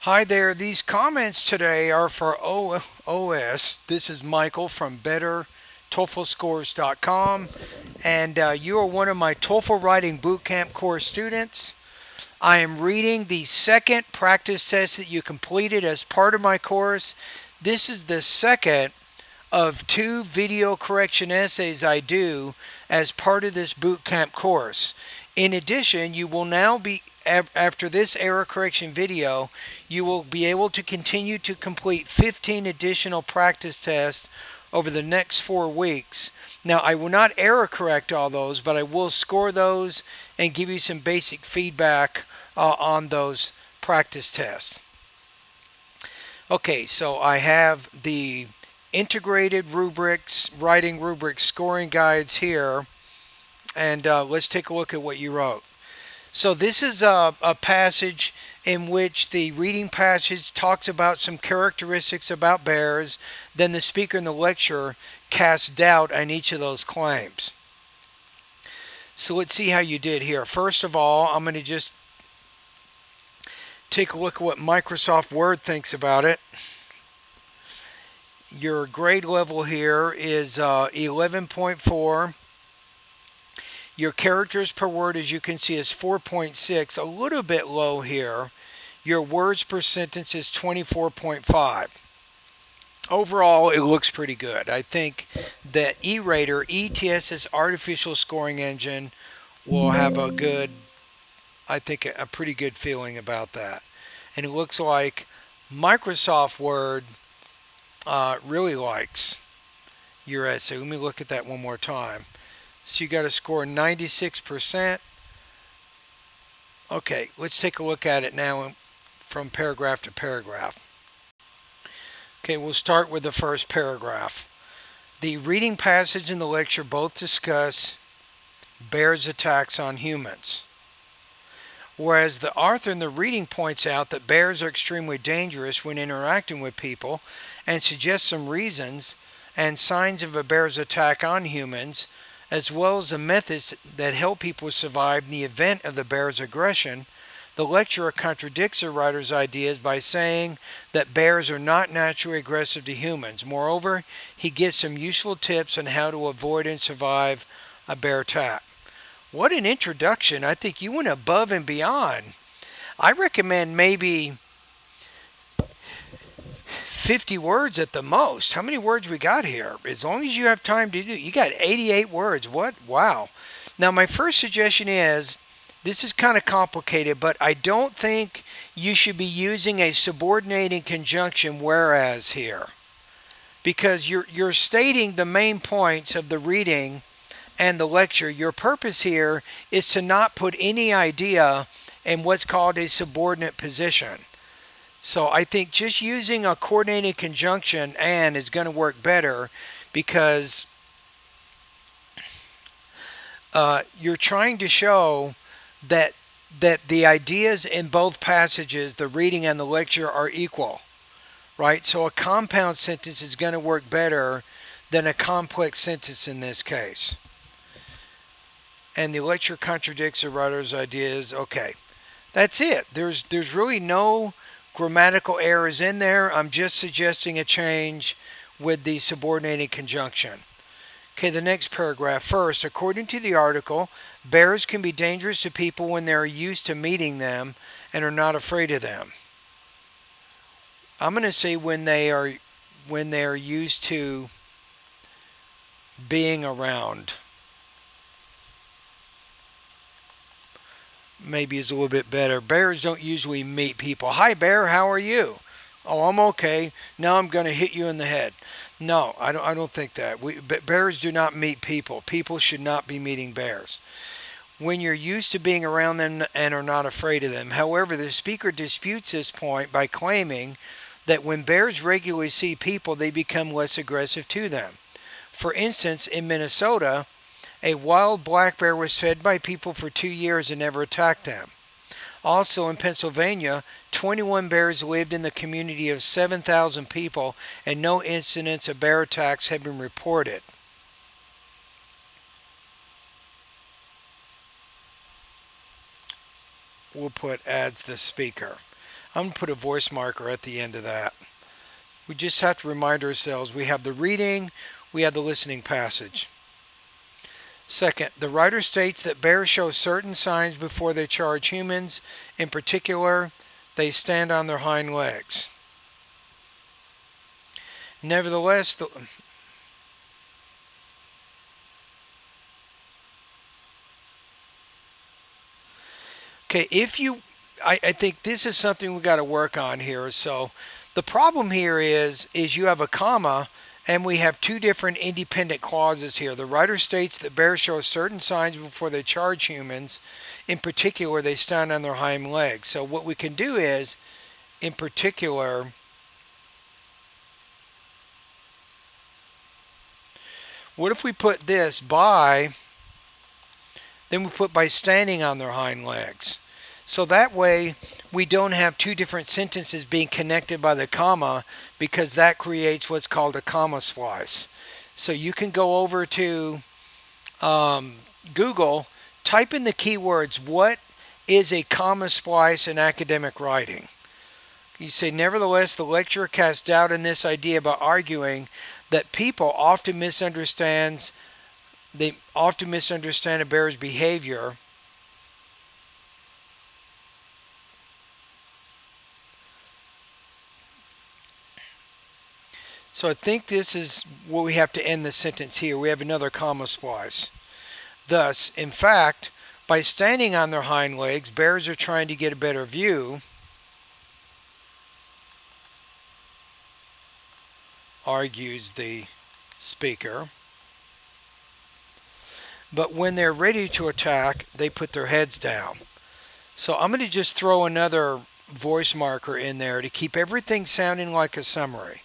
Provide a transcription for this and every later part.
Hi there, these comments today are for OS. This is Michael from BetterTOEFLScores.com, and you are one of my TOEFL Writing Bootcamp course students. I am reading the second practice test that you completed as part of my course. This is the second of two video correction essays I do as part of this bootcamp course. In addition, you will now be, after this error correction video, you will be able to continue to complete 15 additional practice tests over the next 4 weeks. Now, I will not error correct all those, but I will score those and give you some basic feedback on those practice tests. Okay, so I have the integrated rubrics, writing rubrics, scoring guides here, and let's take a look at what you wrote. So this is a passage in which the reading passage talks about some characteristics about bears, then the speaker in the lecture casts doubt on each of those claims. So let's see how you did here. First of all, I'm going to just take a look at what Microsoft Word thinks about it. Your grade level here is 11.4. Your characters per word, as you can see, is 4.6, a little bit low here. Your words per sentence is 24.5. Overall, it looks pretty good. I think the E-Rater, ETS's artificial scoring engine, will have a pretty good feeling about that. And it looks like Microsoft Word really likes your essay. Let me look at that one more time. So you got to score 96%. Okay, let's take a look at it now from paragraph to paragraph. Okay, we'll start with the first paragraph. The reading passage and the lecture both discuss bears' attacks on humans. Whereas the author in the reading points out that bears are extremely dangerous when interacting with people and suggests some reasons and signs of a bear's attack on humans, as well as the methods that help people survive in the event of the bear's aggression, the lecturer contradicts the writer's ideas by saying that bears are not naturally aggressive to humans. Moreover, he gives some useful tips on how to avoid and survive a bear attack. What an introduction. I think you went above and beyond. I recommend maybe 50 words at the most. How many words we got here? As long as you have time to do it. You got 88 words. What? Wow. Now, my first suggestion is, this is kind of complicated, but I don't think you should be using a subordinating conjunction whereas here, because you're stating the main points of the reading and the lecture. Your purpose here is to not put any idea in what's called a subordinate position. So I think just using a coordinating conjunction and is going to work better, because you're trying to show that the ideas in both passages, the reading and the lecture, are equal, right? So a compound sentence is going to work better than a complex sentence in this case. And the lecture contradicts the writer's ideas. Okay, that's it. There's really no grammatical errors in there. I'm just suggesting a change with the subordinating conjunction. Okay, the next paragraph. First, according to the article, bears can be dangerous to people when they're used to meeting them and are not afraid of them. I'm going to say when they are used to being around. Maybe is a little bit better. Bears don't usually meet people. Hi, bear, how are you? Oh, I'm okay. Now I'm going to hit you in the head. No, I don't think that. Bears do not meet people. People should not be meeting bears. When you're used to being around them and are not afraid of them. However, the speaker disputes this point by claiming that when bears regularly see people, they become less aggressive to them. For instance, in Minnesota, a wild black bear was fed by people for 2 years and never attacked them. Also in Pennsylvania, 21 bears lived in the community of 7,000 people and no incidents of bear attacks have been reported. We'll put adds the speaker. I'm going to put a voice marker at the end of that. We just have to remind ourselves we have the reading, we have the listening passage. Second, the writer states that bears show certain signs before they charge humans. In particular, they stand on their hind legs. Nevertheless, okay, I think this is something we got to work on here. So the problem here is you have a comma and we have two different independent clauses here. The writer states that bears show certain signs before they charge humans. In particular, they stand on their hind legs. So what we can do is, in particular, what if we put this by, then we put by standing on their hind legs. So that way we don't have two different sentences being connected by the comma, because that creates what's called a comma splice. So you can go over to Google, type in the keywords, what is a comma splice in academic writing? You say, nevertheless, the lecturer casts doubt in this idea by arguing that people often misunderstand a bearer's behavior. So I think this is where we have to end the sentence here. We have another comma splice. Thus, in fact, by standing on their hind legs, bears are trying to get a better view, argues the speaker. But when they're ready to attack, they put their heads down. So I'm going to just throw another voice marker in there to keep everything sounding like a summary.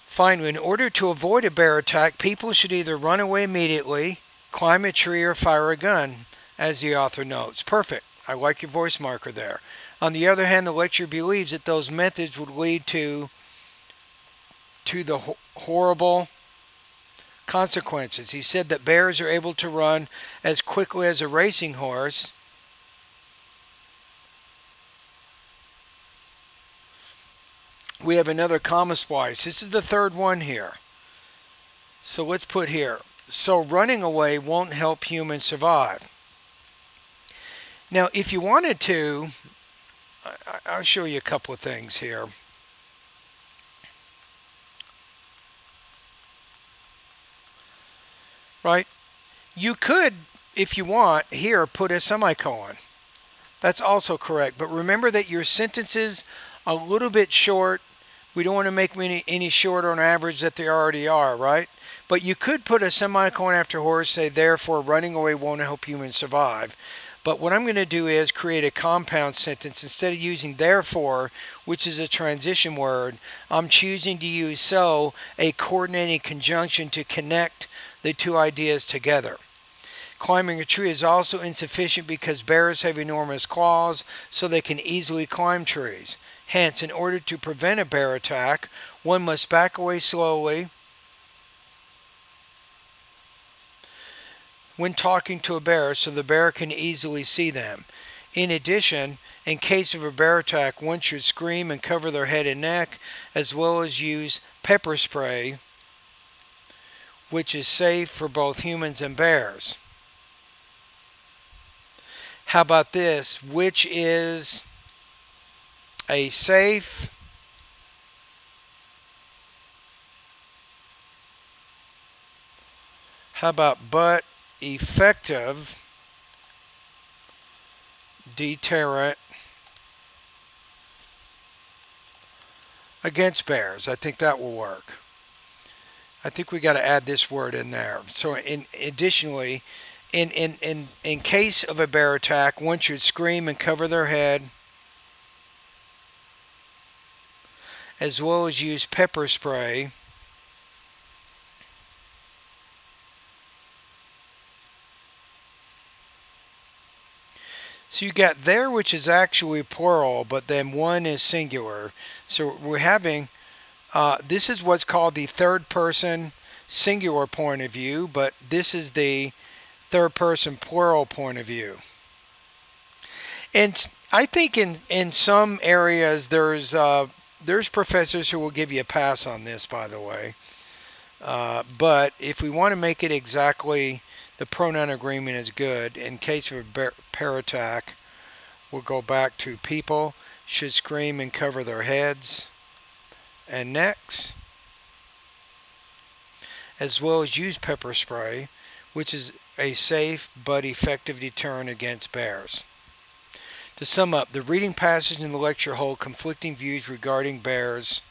Finally, in order to avoid a bear attack, people should either run away immediately, climb a tree, or fire a gun, as the author notes. Perfect. I like your voice marker there. On the other hand, the lecturer believes that those methods would lead to the horrible consequences. He said that bears are able to run as quickly as a racing horse. We have another comma splice. This is the third one here. So let's put here, so running away won't help humans survive. Now, if you wanted to, I'll show you a couple of things here. Right? You could, if you want, here put a semicolon. That's also correct. But remember that your sentences are a little bit short. We don't want to make them any shorter on average that they already are, right? But you could put a semicolon after horse, say, therefore, running away won't help humans survive. But what I'm going to do is create a compound sentence. Instead of using therefore, which is a transition word, I'm choosing to use so, a coordinating conjunction to connect the two ideas together. Climbing a tree is also insufficient because bears have enormous claws, so they can easily climb trees. Hence, in order to prevent a bear attack, one must back away slowly when talking to a bear so the bear can easily see them. In addition, in case of a bear attack, one should scream and cover their head and neck, as well as use pepper spray, which is safe for both humans and bears. How about this? Which is a safe but effective deterrent against bears. I think that will work. I think we got to add this word in there. So additionally, in case of a bear attack, one should scream and cover their head, as well as use pepper spray So you got there, which is actually plural, but then one is singular. So we're having, this is what's called the third person singular point of view, but this is the third person plural point of view. And I think in some areas there's professors who will give you a pass on this, by the way. But if we want to make it exactly, the pronoun agreement is good. In case of a pair attack, we'll go back to people should scream and cover their heads and necks, as well as use pepper spray, which is a safe but effective deterrent against bears. To sum up, the reading passage in the lecture hold conflicting views regarding bears.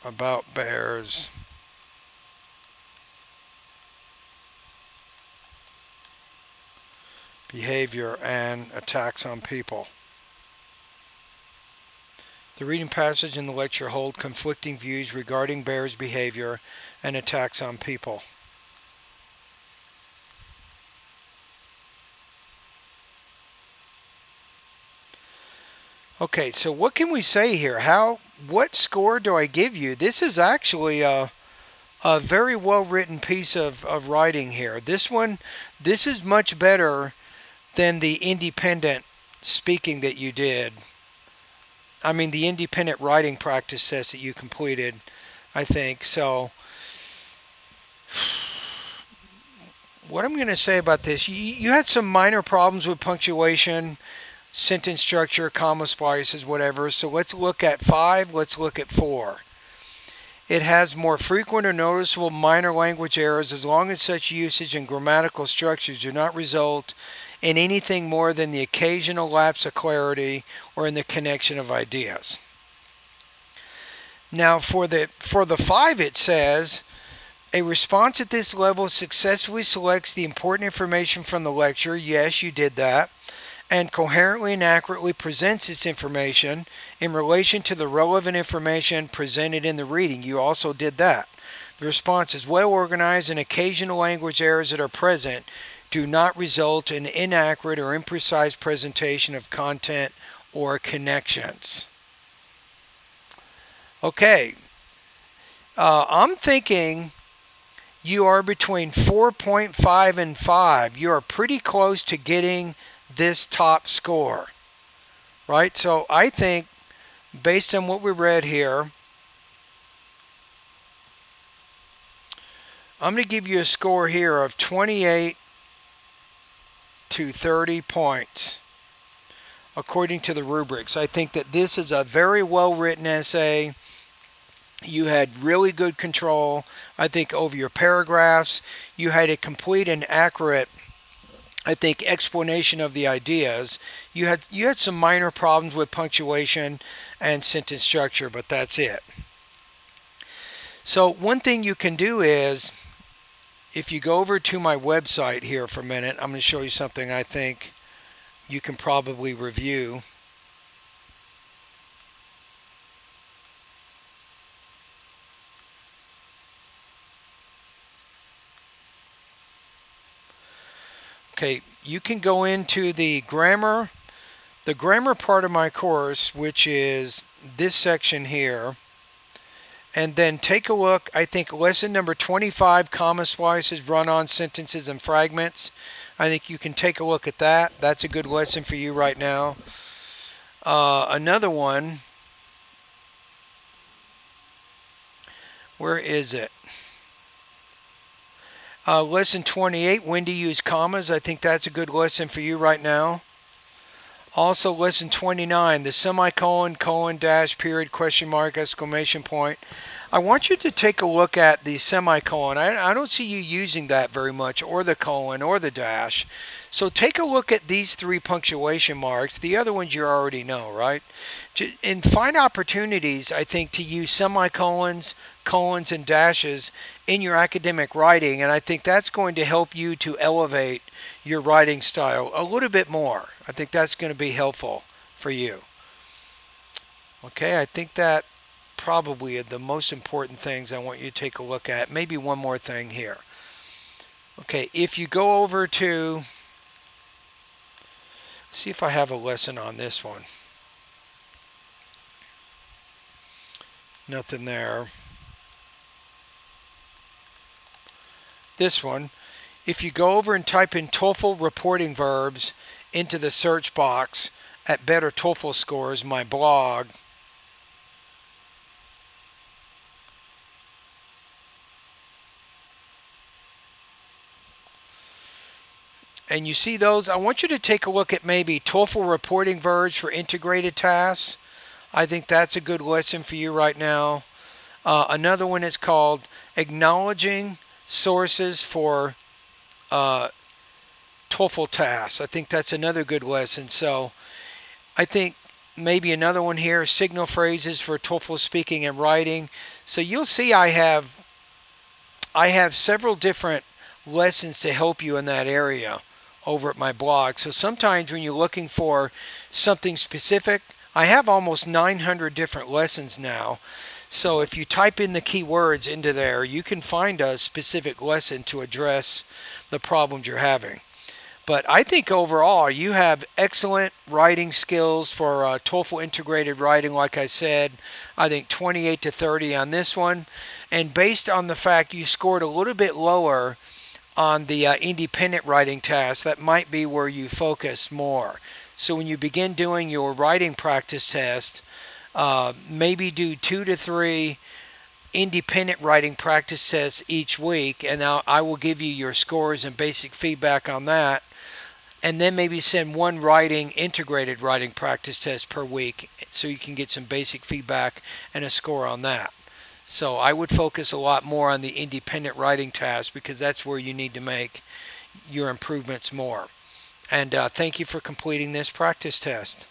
About bears behavior and attacks on people. The reading passage in the lecture hold conflicting views regarding bears' behavior and attacks on people. Okay, so what can we say here? What score do I give you? This is actually a very well written piece of writing here. This is much better than the independent speaking that you did. I mean, the independent writing practice test that you completed, I think. So, what I'm going to say about this, you had some minor problems with punctuation, sentence structure, comma splices, whatever. So, let's look at 5, let's look at 4. It has more frequent or noticeable minor language errors as long as such usage and grammatical structures do not result in anything more than the occasional lapse of clarity or in the connection of ideas. Now for the 5 it says, a response at this level successfully selects the important information from the lecture. Yes, you did that. And coherently and accurately presents this information in relation to the relevant information presented in the reading. You also did that. The response is well organized and occasional language errors that are present do not result in inaccurate or imprecise presentation of content or connections. Okay, I'm thinking you are between 4.5 and 5. You are pretty close to getting this top score, right? So I think based on what we read here, I'm going to give you a score here of 28 to 30 points according to the rubrics. I think that this is a very well written essay. You had really good control, I think, over your paragraphs. You had a complete and accurate, I think, explanation of the ideas. You had some minor problems with punctuation and sentence structure, but that's it. So one thing you can do is, if you go over to my website here for a minute, I'm going to show you something I think you can probably review. Okay, you can go into the grammar part of my course, which is this section here, and then take a look. I think lesson number 25, comma splices, run-on sentences and fragments. I think you can take a look at that. That's a good lesson for you right now. Another one, where is it? Lesson 28, when to use commas. I think that's a good lesson for you right now. Also, lesson 29, the semicolon, colon, dash, period, question mark, exclamation point. I want you to take a look at the semicolon. I don't see you using that very much, or the colon, or the dash. So take a look at these 3 punctuation marks. The other ones you already know, right? And find opportunities, I think, to use semicolons, colons, and dashes in your academic writing. And I think that's going to help you to elevate your writing style a little bit more. I think that's going to be helpful for you. Okay, I think that probably are the most important things I want you to take a look at. Maybe one more thing here. Okay, if you go over to, see if I have a lesson on this one. Nothing there. this one. If you go over and type in TOEFL reporting verbs into the search box at Better TOEFL Scores, my blog, and you see those, I want you to take a look at maybe TOEFL reporting verbs for integrated tasks. I think that's a good lesson for you right now. Another one is called Acknowledging Sources for TOEFL tasks. I think that's another good lesson. So I think maybe another one here, signal phrases for TOEFL speaking and writing. So you'll see I have several different lessons to help you in that area over at my blog. So sometimes when you're looking for something specific, I have almost 900 different lessons now. So if you type in the keywords into there, you can find a specific lesson to address the problems you're having. But I think overall you have excellent writing skills for TOEFL integrated writing. Like I said, I think 28 to 30 on this one. And based on the fact you scored a little bit lower on the independent writing task, that might be where you focus more. So when you begin doing your writing practice test, maybe do 2 to 3 independent writing practice tests each week, and I will give you your scores and basic feedback on that. And then maybe send one integrated writing practice test per week so you can get some basic feedback and a score on that. So I would focus a lot more on the independent writing task because that's where you need to make your improvements more. And thank you for completing this practice test.